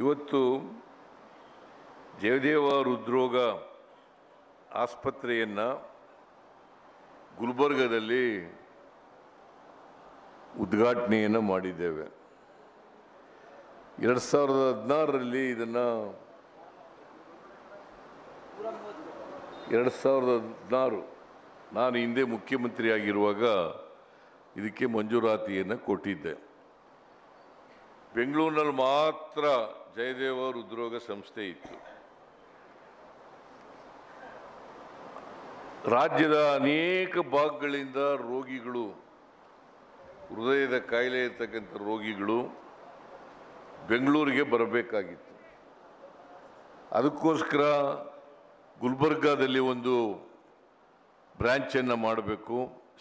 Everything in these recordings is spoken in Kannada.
ಇವತ್ತು ಜಯದೇವ ಹೃದ್ರೋಗ ಆಸ್ಪತ್ರೆಯನ್ನು ಗುಲ್ಬರ್ಗದಲ್ಲಿ ಉದ್ಘಾಟನೆಯನ್ನು ಮಾಡಿದ್ದೇವೆ. 2016ರಲ್ಲಿ ಇದನ್ನು 2016 ನಾನು ಹಿಂದೆ ಮುಖ್ಯಮಂತ್ರಿಯಾಗಿರುವಾಗ ಇದಕ್ಕೆ ಮಂಜೂರಾತಿಯನ್ನು ಕೊಟ್ಟಿದ್ದೆ. ಬೆಂಗಳೂರಿನಲ್ಲಿ ಮಾತ್ರ ಜಯದೇವ ಹೃದ್ರೋಗ ಸಂಸ್ಥೆ ಇತ್ತು. ರಾಜ್ಯದ ಅನೇಕ ಭಾಗಗಳಿಂದ ರೋಗಿಗಳು, ಹೃದಯದ ಕಾಯಿಲೆ ಇರ್ತಕ್ಕಂಥ ರೋಗಿಗಳು ಬೆಂಗಳೂರಿಗೆ ಬರಬೇಕಾಗಿತ್ತು. ಅದಕ್ಕೋಸ್ಕರ ಗುಲ್ಬರ್ಗಾದಲ್ಲಿ ಒಂದು ಬ್ರಾಂಚನ್ನು ಮಾಡಬೇಕು,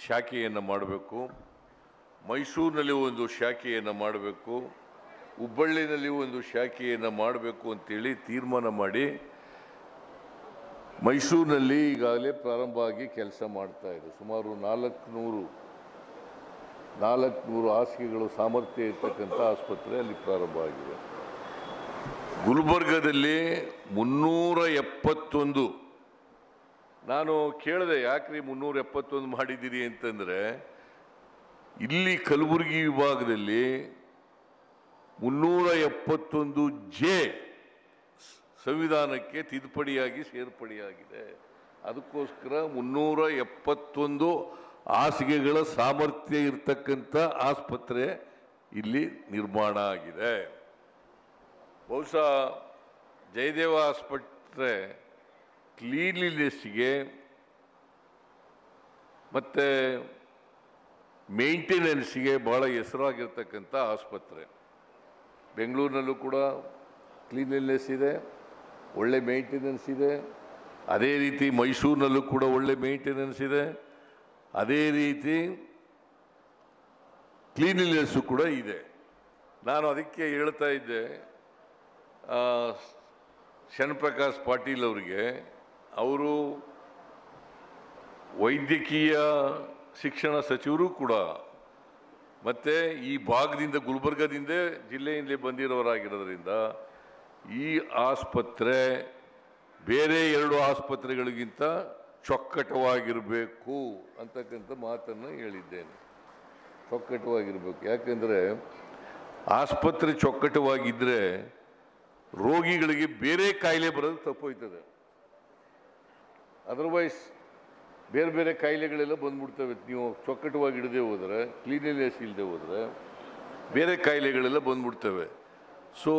ಶಾಖೆಯನ್ನು ಮಾಡಬೇಕು, ಮೈಸೂರಿನಲ್ಲಿ ಒಂದು ಶಾಖೆಯನ್ನು ಮಾಡಬೇಕು, ಹುಬ್ಬಳ್ಳಿನಲ್ಲಿ ಒಂದು ಶಾಖೆಯನ್ನು ಮಾಡಬೇಕು ಅಂತೇಳಿ ತೀರ್ಮಾನ ಮಾಡಿ ಮೈಸೂರಿನಲ್ಲಿ ಈಗಾಗಲೇ ಪ್ರಾರಂಭ ಆಗಿ ಕೆಲಸ ಮಾಡ್ತಾ ಇದೆ. ಸುಮಾರು 400 ಹಾಸಿಗೆಗಳು ಸಾಮರ್ಥ್ಯ ಇರ್ತಕ್ಕಂಥ ಆಸ್ಪತ್ರೆ ಅಲ್ಲಿ ಪ್ರಾರಂಭ ಆಗಿದೆ. ಗುಲ್ಬರ್ಗದಲ್ಲಿ 371. ನಾನು ಕೇಳಿದೆ, ಯಾಕ್ರಿ 371 ಮಾಡಿದ್ದೀರಿ ಅಂತಂದರೆ, ಇಲ್ಲಿ ಕಲಬುರಗಿ ವಿಭಾಗದಲ್ಲಿ 371J ಸಂವಿಧಾನಕ್ಕೆ ತಿದ್ದುಪಡಿಯಾಗಿ ಸೇರ್ಪಡೆಯಾಗಿದೆ. ಅದಕ್ಕೋಸ್ಕರ 371 ಹಾಸಿಗೆಗಳ ಸಾಮರ್ಥ್ಯ ಇರತಕ್ಕಂಥ ಆಸ್ಪತ್ರೆ ಇಲ್ಲಿ ನಿರ್ಮಾಣ ಆಗಿದೆ. ಬಹುಶಃ ಜಯದೇವ ಆಸ್ಪತ್ರೆ ಕ್ಲೀನ್ಲಿನೆಸ್ಗೆ ಮತ್ತು ಮೇಂಟೆನೆನ್ಸ್ಗೆ ಭಾಳ ಹೆಸರಾಗಿರ್ತಕ್ಕಂಥ ಆಸ್ಪತ್ರೆ. ಬೆಂಗಳೂರಿನಲ್ಲೂ ಕೂಡ ಕ್ಲೀನ್ಲಿನೆಸ್ ಇದೆ, ಒಳ್ಳೆ ಮೇಂಟೆನೆನ್ಸ್ ಇದೆ. ಅದೇ ರೀತಿ ಮೈಸೂರಿನಲ್ಲೂ ಕೂಡ ಒಳ್ಳೆ ಮೇಂಟೆನೆನ್ಸ್ ಇದೆ. ಅದೇ ರೀತಿ ಕ್ಲೀನ್ಲಿನೆಸ್ಸು ಕೂಡ ಇದೆ. ನಾನು ಅದಕ್ಕೆ ಹೇಳ್ತಾ ಇದ್ದೆ, ಶರಣಪ್ರಕಾಶ್ ಪಾಟೀಲ್ ಅವರಿಗೆ, ಅವರು ವೈದ್ಯಕೀಯ ಶಿಕ್ಷಣ ಸಚಿವರು ಕೂಡ, ಮತ್ತು ಈ ಭಾಗದಿಂದ ಗುಲ್ಬರ್ಗದಿಂದ ಜಿಲ್ಲೆಯಿಂದಲೇ ಬಂದಿರೋರಾಗಿರೋದ್ರಿಂದ ಈ ಆಸ್ಪತ್ರೆ ಬೇರೆ 2 ಆಸ್ಪತ್ರೆಗಳಿಗಿಂತ ಚೊಕ್ಕಟವಾಗಿರಬೇಕು ಅಂತಕ್ಕಂಥ ಮಾತನ್ನು ಹೇಳಿದ್ದೇನೆ. ಚೊಕ್ಕಟವಾಗಿರಬೇಕು. ಯಾಕೆಂದರೆ ಆಸ್ಪತ್ರೆ ಚೊಕ್ಕಟವಾಗಿದ್ದರೆ ರೋಗಿಗಳಿಗೆ ಬೇರೆ ಕಾಯಿಲೆ ಬರೋದು ತಪ್ಪೋಯ್ತದೆ. ಅದರ್ವೈಸ್ ಬೇರೆ ಬೇರೆ ಕಾಯಿಲೆಗಳೆಲ್ಲ ಬಂದ್ಬಿಡ್ತವೆ. ನೀವು ಚೊಕ್ಕಟವಾಗಿ ಹೋದರೆ, ಕ್ಲೀನ್ಲಿನೆಸ್ ಇಲ್ಲದೆ ಹೋದರೆ ಬೇರೆ ಕಾಯಿಲೆಗಳೆಲ್ಲ ಬಂದ್ಬಿಡ್ತವೆ. ಸೊ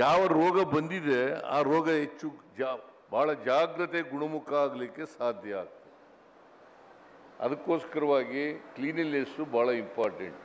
ಯಾವ ರೋಗ ಬಂದಿದೆ ಆ ರೋಗ ಹೆಚ್ಚು ಭಾಳ ಜಾಗ್ರತೆ ಗುಣಮುಖ ಆಗಲಿಕ್ಕೆ ಸಾಧ್ಯ ಆಗ್ತದೆ. ಅದಕ್ಕೋಸ್ಕರವಾಗಿ ಕ್ಲೀನ್ಲಿನೆಸ್ಸು ಭಾಳ ಇಂಪಾರ್ಟೆಂಟ್.